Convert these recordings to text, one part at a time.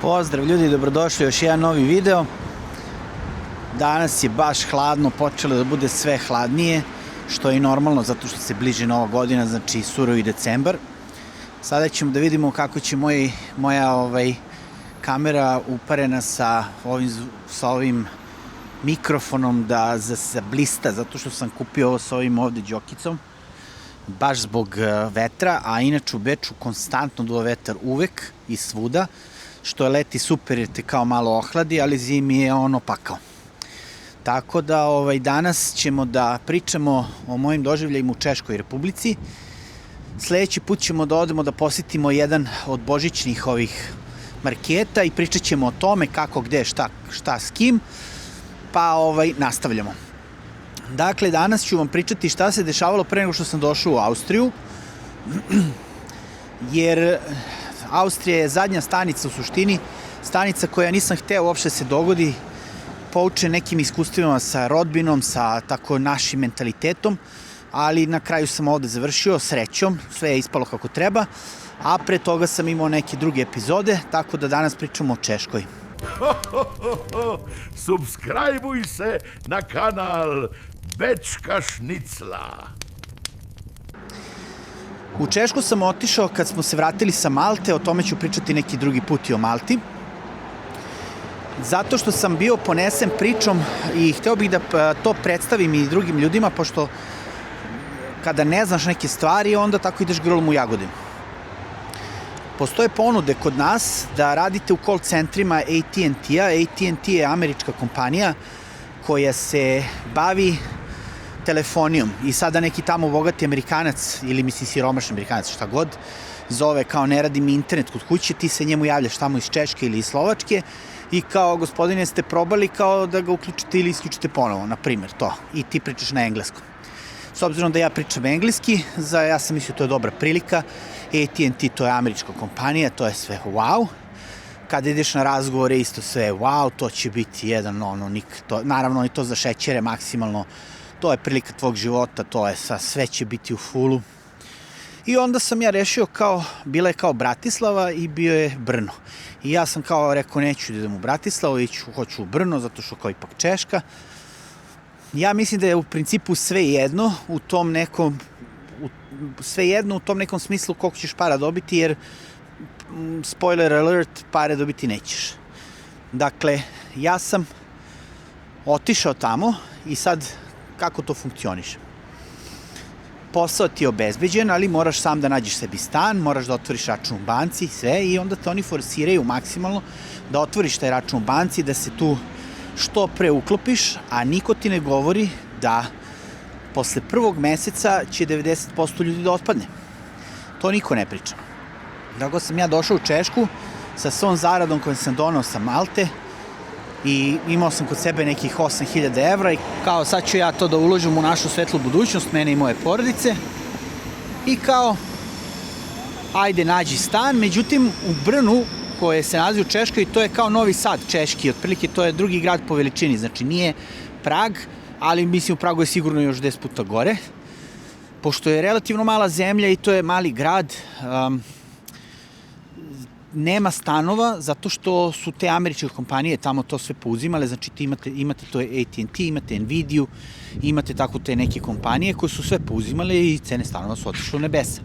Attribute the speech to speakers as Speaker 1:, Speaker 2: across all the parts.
Speaker 1: Pozdrav ljudi, dobrodošli u još jedan novi video. Danas je baš hladno, počelo da bude sve hladnije, što je i normalno zato što se bliži Nova godina, znači surovi decembar. Sada ćemo da vidimo kako će moja kamera uparena sa ovim mikrofonom da blista, zato što sam kupio ovo sa ovim ovde đokicom, baš zbog vetra, a inače u Beču konstantno duva vetar uvek i svuda, što je leti super jer te kao malo ohladi, ali zimi je ono pakao. Tako da danas ćemo da pričamo o mojim doživljajima u Češkoj Republici. Sledeći put ćemo da odemo da posetimo jedan od božićnih ovih marketa i pričat ćemo o tome kako, gde, šta s kim, pa nastavljamo. Dakle, danas ću vam pričati šta se dešavalo pre nego što sam došao u Austriju, jer Austrija je zadnja stanica u suštini, stanica koja nisam hteo uopšte se dogodi, poučen nekim iskustvima sa rodbinom, sa tako našim mentalitetom, ali na kraju sam ovde završio srećom, sve je ispalo kako treba, a pre toga sam imao neke druge epizode, tako da danas pričamo o Češkoj.
Speaker 2: Subscribuj se na kanal Bečka šnicla.
Speaker 1: U Češku sam otišao kad smo se vratili sa Malte, o tome ću pričati neki drugi put i o Malti. Zato što sam bio ponesen pričom i hteo bih da to predstavim i drugim ljudima, pošto kada ne znaš neke stvari, onda tako ideš grlom u jagode. Postoje ponude kod nas da radite u call centrima AT&T-a. AT&T je američka kompanija koja se bavi telefonijom i sada neki tamo bogati Amerikanac ili mislim siromašni Amerikanac, šta god, zove kao ne radi mi internet kod kuće, ti se njemu javljaš tamo iz Češke ili iz Slovačke i kao gospodine ste probali kao da ga uključite ili isključite ponovo, na primjer to, i ti pričaš na engleskom. S obzirom da ja pričam engleski, ja sam mislio to je dobra prilika, AT&T to je američka kompanija, to je sve wow. Kada ideš na razgovore isto sve wow, to će biti jedan naravno i to za šećere maksimalno, to je prilika tvog života, to je sve će biti u fullu. I onda sam ja rešio bila je kao Bratislava i bio je Brno. I ja sam kao rekao neću da idem u Bratislavu, hoću u Brno zato što kao ipak Češka. Ja mislim da je u principu sve jedno u tom nekom smislu koliko ćeš para dobiti, jer spoiler alert, pare dobiti nećeš. Dakle, ja sam otišao tamo i sad kako to funkcioniše. Posao ti je obezbeđen, ali moraš sam da nađeš sebi stan, moraš da otvoriš račun u banci, sve, i onda te oni forsiraju maksimalno da otvoriš taj račun u banci, da se tu što pre uklopiš, a niko ti ne govori da posle prvog meseca će 90% ljudi da otpadne. To niko ne priča. Tako sam ja došao u Češku sa svom zaradom koju sam donao sa Malte i imao sam kod sebe nekih 8.000 evra i kao sad ću ja to da uložim u našu svetlu budućnost, mene i moje porodice, i kao ajde nađi stan. Međutim u Brnu, koje se nalazi u Češkoj, to je kao Novi Sad češki, otprilike to je drugi grad po veličini, znači nije Prag, ali mislim u Pragu je sigurno još 10 puta gore, pošto je relativno mala zemlja i to je mali grad. Nema stanova zato što su te američke kompanije tamo to sve pouzimale, znači ti imate to AT&T, imate Nvidia, imate tako te neke kompanije koje su sve pouzimale i cene stanova su otišle u nebesa.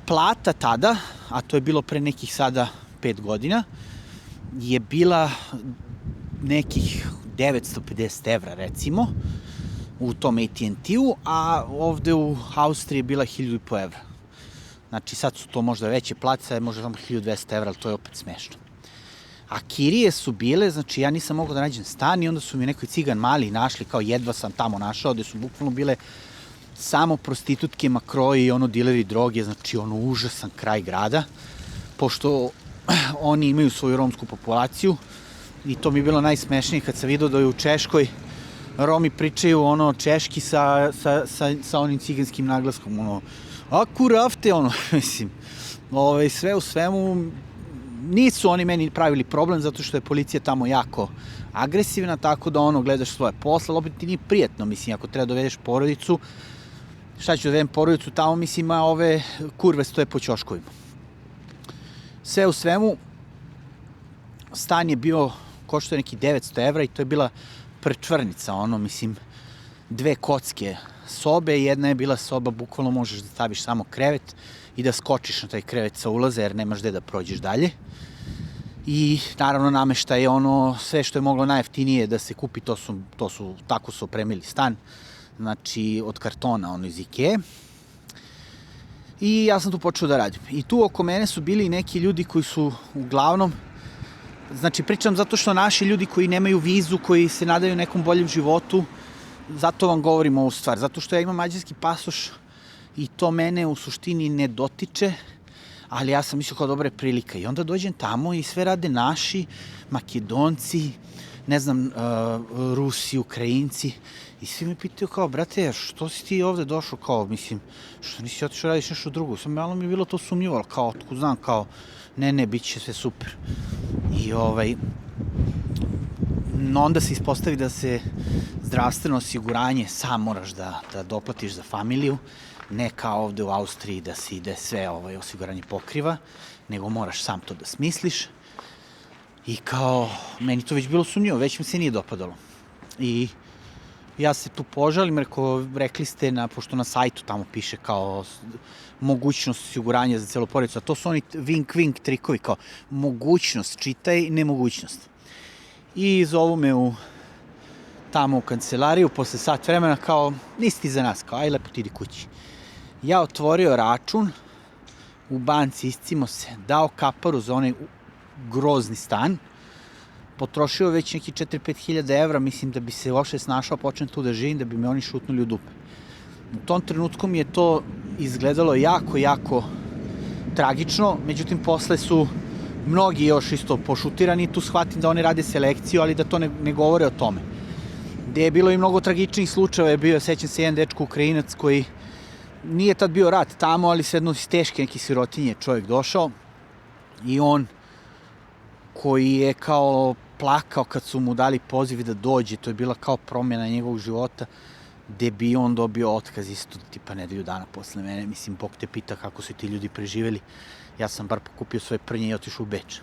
Speaker 1: Plata tada, a to je bilo pre nekih sada 5 godina, je bila nekih 950 evra recimo u tom AT&T-u, a ovde u Austriji je bila 1500 evra. Znači sad su to možda veće plate, sad je možda samo 1200 evra, ali to je opet smešno. A kirije su bile, znači ja nisam mogao da nađem stan i onda su mi neki cigan mali našli, kao jedva sam tamo našao, gde su bukvalno bile samo prostitutke, makroji i dileri droge, znači užasan kraj grada, pošto oni imaju svoju romsku populaciju i to mi je bilo najsmešnije kad sam vidio da je u Češkoj Romi pričaju češki sa onim ciganskim naglaskom, akurafte, mislim, sve u svemu, nisu oni meni pravili problem zato što je policija tamo jako agresivna, tako da gledaš svoje posle, ali opet ti nije prijatno, mislim, ako treba dovedeš porodicu, šta ću dovedem porodicu tamo, mislim, a ove kurve stoje po ćoškovima. Sve u svemu, stan je bio, koštao je neki 900 evra i to je bila prčvarnica, mislim, 2 kocke sobe, jedna je bila soba, bukvalno možeš da staviš samo krevet i da skočiš na taj krevet sa ulaza, jer nemaš gde da prođeš dalje. I naravno nameštaj je sve što je moglo najjeftinije da se kupi, tako su opremili stan, znači od kartona, iz Ikee. I ja sam tu počeo da radim. I tu oko mene su bili neki ljudi koji su uglavnom, znači pričam zato što naši ljudi koji nemaju vizu, koji se nadaju nekom boljem životu, zato vam govorim ovu stvar, zato što ja imam mađarski pasoš i to mene u suštini ne dotiče, ali ja sam mislio kao dobra je prilika. I onda dođem tamo i sve rade naši, Makedonci, ne znam, Rusi, Ukrajinci, i svi me pitaju kao, brate, što si ti ovde došao, kao, mislim, što nisi otišao radiš nešto drugo? Malo mi je bilo to sumnjivo, kao, otkud znam, kao, ne, bit će sve super. I onda se ispostavi da se zdravstveno osiguranje sam moraš da doplatiš za familiju, ne kao ovde u Austriji da se ide sve osiguranje pokriva, nego moraš sam to da smisliš. I kao, meni to već bilo sumnjivo, već mi se nije dopadalo. I ja se tu požalim, rekli ste, pošto na sajtu tamo piše kao mogućnost osiguranja za celu porodicu, a to su oni wink trikovi, kao mogućnost, čitaj nemogućnost. I zovu me tamo u kancelariju, posle sat vremena, kao, nisi ti za nas, kao, aj lepo ti idi kući. Ja otvorio račun u banci, iscimo se, dao kaparu za onaj grozni stan, potrošio već neki 4-5 hiljada evra, mislim da bi se uopšte snašao, počnem tu da živim, da bi me oni šutnuli u dupe. U tom trenutku mi je to izgledalo jako, jako tragično, međutim posle su mnogi još isto pošutirani, tu shvatim da oni rade selekciju, ali da to ne govore o tome. Gde je bilo i mnogo tragičnih slučajeva, sećam se jedan dečko Ukrajinac koji nije tad bio rat tamo, ali se jedno iz teške neke sirotinje čovjek došao i on koji je kao plakao kad su mu dali poziv da dođe, to je bila kao promjena njegovog života, gde bi on dobio otkaz isto tipa nedelju dana posle mene. Mislim, Bog te pita kako su ti ljudi preživeli. Ja sam bar pokupio svoje prnje i otišao u Beč.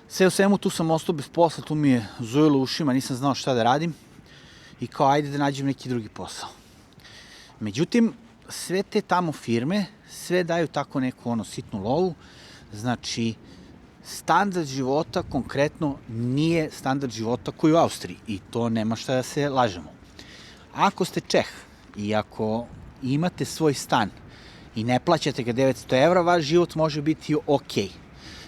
Speaker 1: Sve u svemu, tu sam ostao bez posla, tu mi je zujelo ušima, nisam znao šta da radim i kao ajde da nađem neki drugi posao. Međutim, sve te tamo firme, sve daju tako neku sitnu lovu, znači standard života konkretno nije standard života koji u Austriji i to nema šta da se lažemo. Ako ste Čeh i ako imate svoj stan i ne plaćate ga 900 evra, vaš život može biti okej.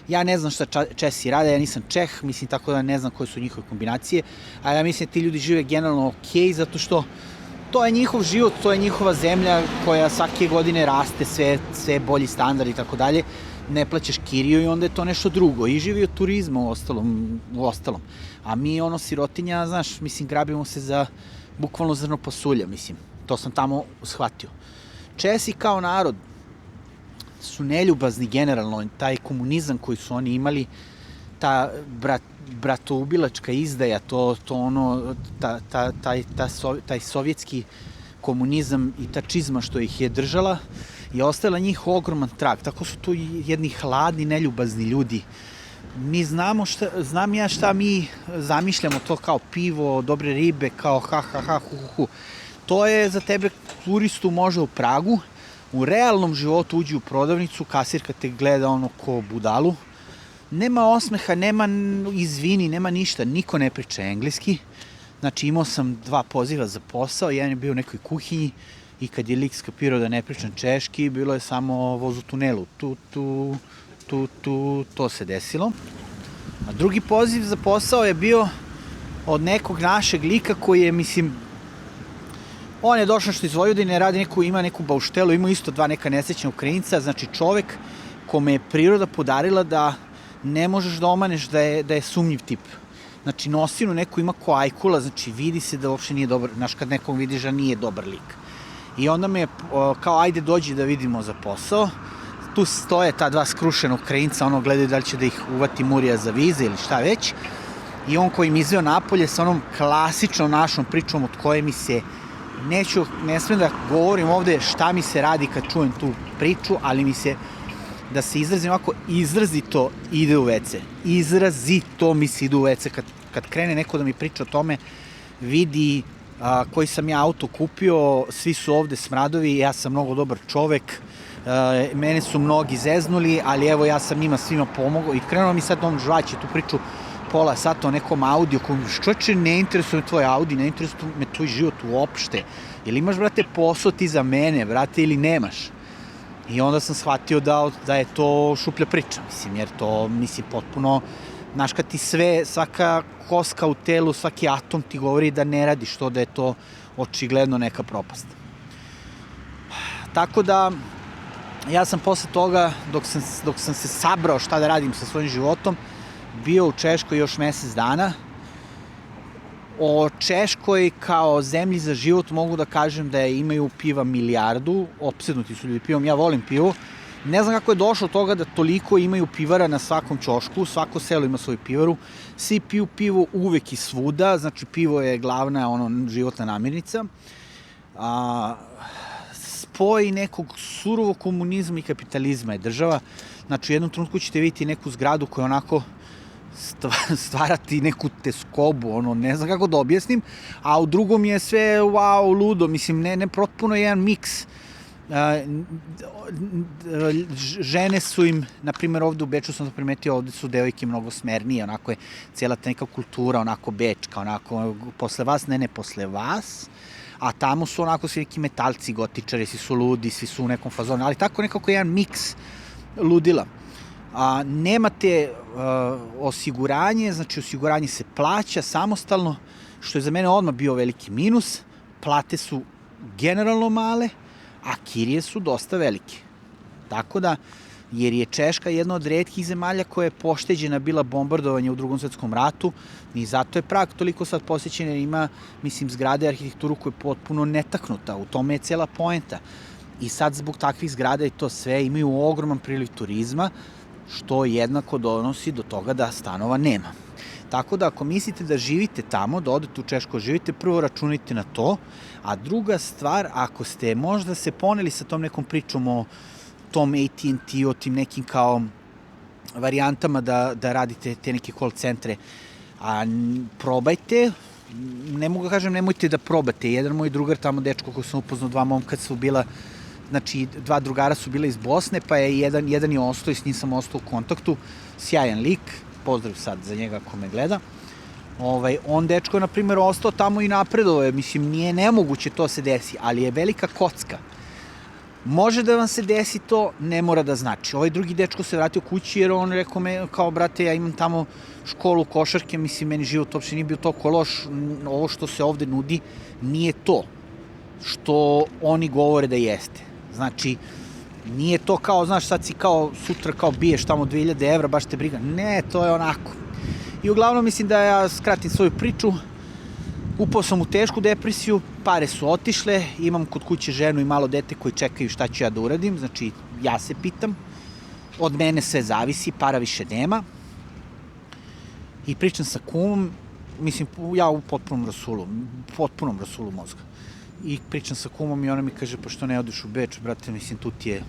Speaker 1: Ja ne znam šta Česi rade, ja nisam Čeh, mislim tako da ne znam koje su njihove kombinacije, a ja mislim da ti ljudi žive generalno okej, zato što to je njihov život, to je njihova zemlja koja svake godine raste, sve bolji standard i tako dalje, ne plaćaš kiriju i onda je to nešto drugo i živi od turizma u ostalom. A mi sirotinja, znaš, mislim, grabimo se za bukvalno zrno pasulja, mislim, to sam tamo shvatio. Česi kao narod su neljubazni generalno, taj komunizam koji su oni imali, ta bratoubilačka izdaja, taj sovjetski komunizam i ta čizma što ih je držala, je ostavila njih ogroman trag. Tako su tu jedni hladni, neljubazni ljudi. Mi znam ja šta mi zamišljamo to kao pivo, dobre ribe, kao hu. To je za tebe turistu možda u Pragu, u realnom životu uđi u prodavnicu, kasirka te gleda ko budalu, nema osmeha, nema izvini, nema ništa, niko ne priča engleski. Znači imao sam 2 poziva za posao, jedan je bio u nekoj kuhinji i kad je lik skapirao da ne pričam češki, bilo je samo voz u tunelu, to se desilo. A drugi poziv za posao je bio od nekog našeg lika koji je, mislim, on je došao što iz Vojvodine, ima neku bauštelu, ima isto 2 neka nesrećna Ukrajinca, znači čovek kome je priroda podarila da ne možeš da omaneš da je sumnjiv tip. Znači nosinu neku ima ko ajkula, znači vidi se da uopšte nije dobar, znaš kad nekom vidiš da nije dobar lik. I onda me kao ajde dođi da vidimo za posao, tu stoje ta 2 skrušena Ukrajinca, gledaju da li će da ih uvati Murija za vize ili šta već. I on koji mi izveo napolje sa onom klasičnom našom pričom od koje mi se, ne smijem da govorim ovde šta mi se radi kad čujem tu priču, ali mi se da se izrazim ovako, izrazito ide u WC. Izrazito mi se ide u WC. Kad krene neko da mi priča o tome, vidi koji sam ja auto kupio, svi su ovde smradovi, ja sam mnogo dobar čovek, mene su mnogi zeznuli, ali evo ja sam njima svima pomogao i krenuo mi sad on žvaće tu priču pola sata o nekom Audi, čoveče, ne interesuje me tvoj Audi, ne interesuje me tvoj život uopšte, jel imaš, brate, posao ti za mene, brate, ili nemaš? I onda sam shvatio da je to šuplja priča, mislim, jer to, mislim, potpuno, znaš, kad ti sve, svaka koska u telu, svaki atom ti govori da ne radiš to, da je to očigledno neka propast. Tako da, ja sam posle toga, dok sam se sabrao šta da radim sa svojim životom, bio u Češkoj još mesec dana. O Češkoj kao zemlji za život mogu da kažem da imaju piva milijardu, opsednuti su ljudi pivom, ja volim pivo. Ne znam kako je došlo od toga da toliko imaju pivara na svakom ćošku, svako selo ima svoju pivaru, svi piju pivo uvek i svuda, znači pivo je glavna životna namirnica. Spoj nekog surovog komunizma i kapitalizma je država, znači u jednom trenutku ćete vidjeti neku zgradu koja onako stvarati neku teskobu, ne znam kako da objasnim, a u drugom je sve wow, ludo, mislim, ne potpuno jedan miks. Žene su im, na primjer ovde u Beču sam to primetio, ovde su devojke mnogo smernije, onako je cijela ta neka kultura, onako bečka, onako posle vas, ne posle vas, a tamo su onako svi neki metalci, gotičari, svi su ludi, svi su u nekom fazonu, ali tako nekako jedan miks ludila. Nemate osiguranje, znači osiguranje se plaća samostalno, što je za mene odmah bio veliki minus, plate su generalno male, a kirije su dosta velike. Tako da, jer je Češka jedna od retkih zemalja koja je pošteđena bila bombardovanja u Drugom svetskom ratu i zato je Prag toliko sad posjećen jer ima, mislim, zgrade i arhitekturu koja je potpuno netaknuta. U tome je cijela poenta. I sad zbog takvih zgrada i to sve imaju ogroman priliv turizma, što jednako donosi do toga da stanova nema. Tako da ako mislite da živite tamo, da odete u Češko živite, prvo računajte na to, a druga stvar, ako ste možda se poneli sa tom nekom pričom o tom AT&T, o tim nekim kao varijantama da radite te neke call centre, probajte, ne mogu da kažem nemojte da probate, jedan moj drugar tamo, dečko koji sam upoznao, dva momka su bila, znači dva drugara su bila iz Bosne, pa je jedan je ostao i s njim sam ostao u kontaktu, sjajan lik, pozdrav sad za njega ako me gleda. On dečko je, na primjer, ostao tamo i napredovao je, mislim, nije nemoguće to se desi, ali je velika kocka. Može da vam se desi to, ne mora da znači. Ovaj drugi dečko se vratio kući jer on rekao me, kao, brate, ja imam tamo školu košarke, mislim, meni život uopšte nije bio toliko loš, ovo što se ovde nudi nije to što oni govore da jeste. Znači, nije to kao, znaš, sad si kao sutra kao biješ tamo 2000 evra, baš te briga. Ne, to je onako. I uglavnom mislim da ja skratim svoju priču, upao sam u tešku depresiju, pare su otišle, imam kod kuće ženu i malo dete koji čekaju šta ću ja da uradim, znači ja se pitam, od mene sve zavisi, para više nema i pričam sa kumom, mislim ja u potpunom rasulu mozga. I pričam sa kumom i ona mi kaže, pa što ne odeš u Beč, brate, mislim, tu ti je...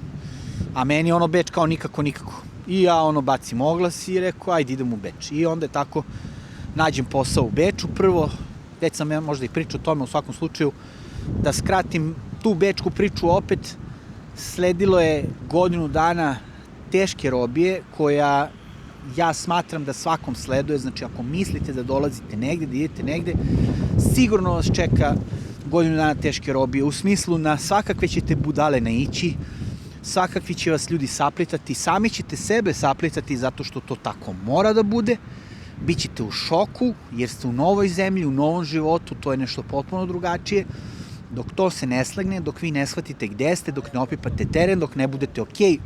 Speaker 1: A meni Beč kao nikako. I ja bacim oglas i rekao, ajde idem u Beč. I onda je tako, nađem posao u Beču prvo, već sam ja možda i pričao o tome, u svakom slučaju, da skratim tu bečku priču opet, sledilo je godinu dana teške robije, koja ja smatram da svakom sleduje, znači ako mislite da dolazite negde, da idete negde, sigurno vas čeka godinu dana teške robije, u smislu na svakakve ćete budale naići, svakakvi će vas ljudi saplitati, sami ćete sebe saplitati zato što to tako mora da bude, bit ćete u šoku jer ste u novoj zemlji, u novom životu, to je nešto potpuno drugačije, dok to se ne slagne, dok vi ne shvatite gde ste, dok ne opipate teren, dok ne budete okej,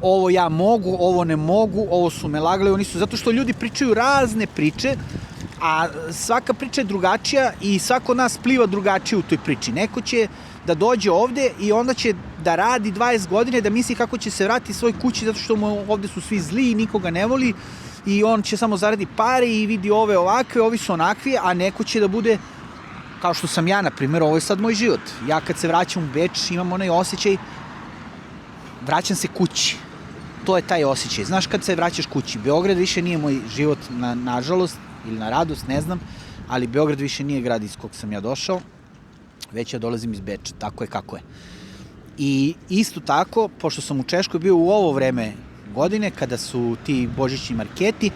Speaker 1: ovo ja mogu, ovo ne mogu, ovo su me lagali, oni su, zato što ljudi pričaju razne priče, a svaka priča je drugačija i svako od nas pliva drugačije u toj priči. Neko će da dođe ovde i onda će da radi 20 godine, da misli kako će se vratiti svoj kući zato što mu ovde su svi zli i nikoga ne voli i on će samo zaradi pare i vidi ove ovakve, ovi su onakvi, a neko će da bude, kao što sam ja, na primjer, ovo je sad moj život. Ja kad se vraćam u Beč imam onaj osjećaj vraćam se kući. To je taj osjećaj. Znaš kad se vraćaš kući, Beograd više nije moj život, nažalost, ili na radost, ne znam, ali Beograd više nije grad iz kog sam ja došao, već ja dolazim iz Beča, tako je kako je. I isto tako, pošto sam u Češkoj bio u ovo vreme godine, kada su ti božićni marketi,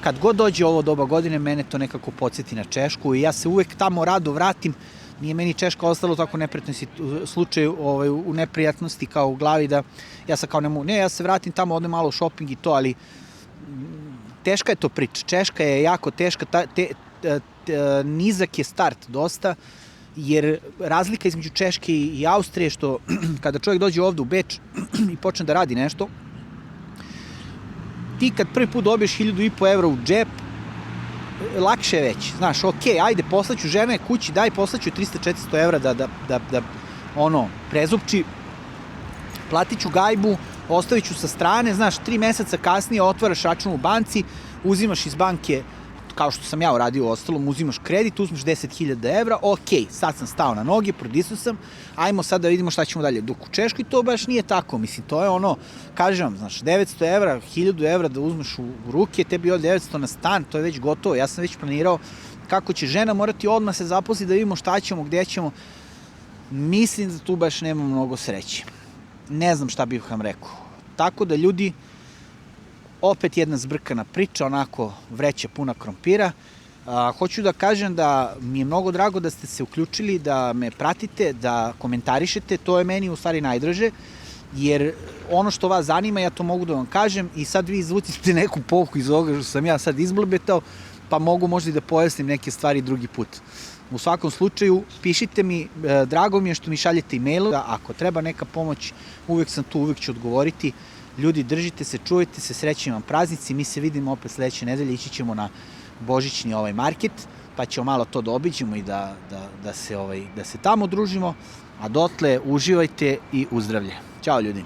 Speaker 1: kad god dođe ovo doba godine, mene to nekako podsjeti na Češku i ja se uvek tamo rado vratim. Nije meni Češka ostalo tako neprijatno slučaju u neprijatnosti kao u glavi da ja sad kao ja se vratim tamo, odem malo u shopping i to, ali teška je to priča. Češka je jako teška, nizak je start dosta, jer razlika između Češke i Austrije što kada čovjek dođe ovde u Beč i počne da radi nešto, ti kad prvi put dobiješ 1.500 evra u džep, lakše je već, znaš, ajde, poslaću žene kući, daj, poslaću 300-400 evra da prezupči, platit ću gajbu, ostavit ću sa strane, znaš, 3 meseca kasnije otvaraš račun u banci, uzimaš iz banke, kao što sam ja uradio u ostalom, uzimaš kredit, uzmeš 10.000 evra, sad sam stao na noge, prodisao sam, ajmo sad da vidimo šta ćemo dalje. Dok u Češkoj to baš nije tako, mislim, to je kažem vam, znaš, 900 evra, 1000 evra da uzmeš u ruke, tebi od 900 na stan, to je već gotovo, ja sam već planirao kako će žena morati odmah se zaposliti da vidimo šta ćemo, gde ćemo. Mislim da tu baš nema mnogo sreće. Ne znam šta bih vam rekao. Tako da ljudi, opet jedna zbrkana priča, onako vreća puna krompira. Hoću da kažem da mi je mnogo drago da ste se uključili, da me pratite, da komentarišete, to je meni u stvari najdraže, jer ono što vas zanima, ja to mogu da vam kažem i sad vi izvucite neku pouku iz ovoga što sam ja sad izblebetao, pa mogu možda i da pojasnim neke stvari drugi put. U svakom slučaju, pišite mi, drago mi je što mi šaljete e-mail, ako treba neka pomoć, uvek sam tu, uvek ću odgovoriti. Ljudi, držite se, čuvajte se, srećni vam praznici, mi se vidimo opet sledeće nedelje, ići ćemo na božićni market, pa ćemo malo to da obiđemo i da se tamo družimo, a dotle uživajte i uzdravlje. Ćao ljudi!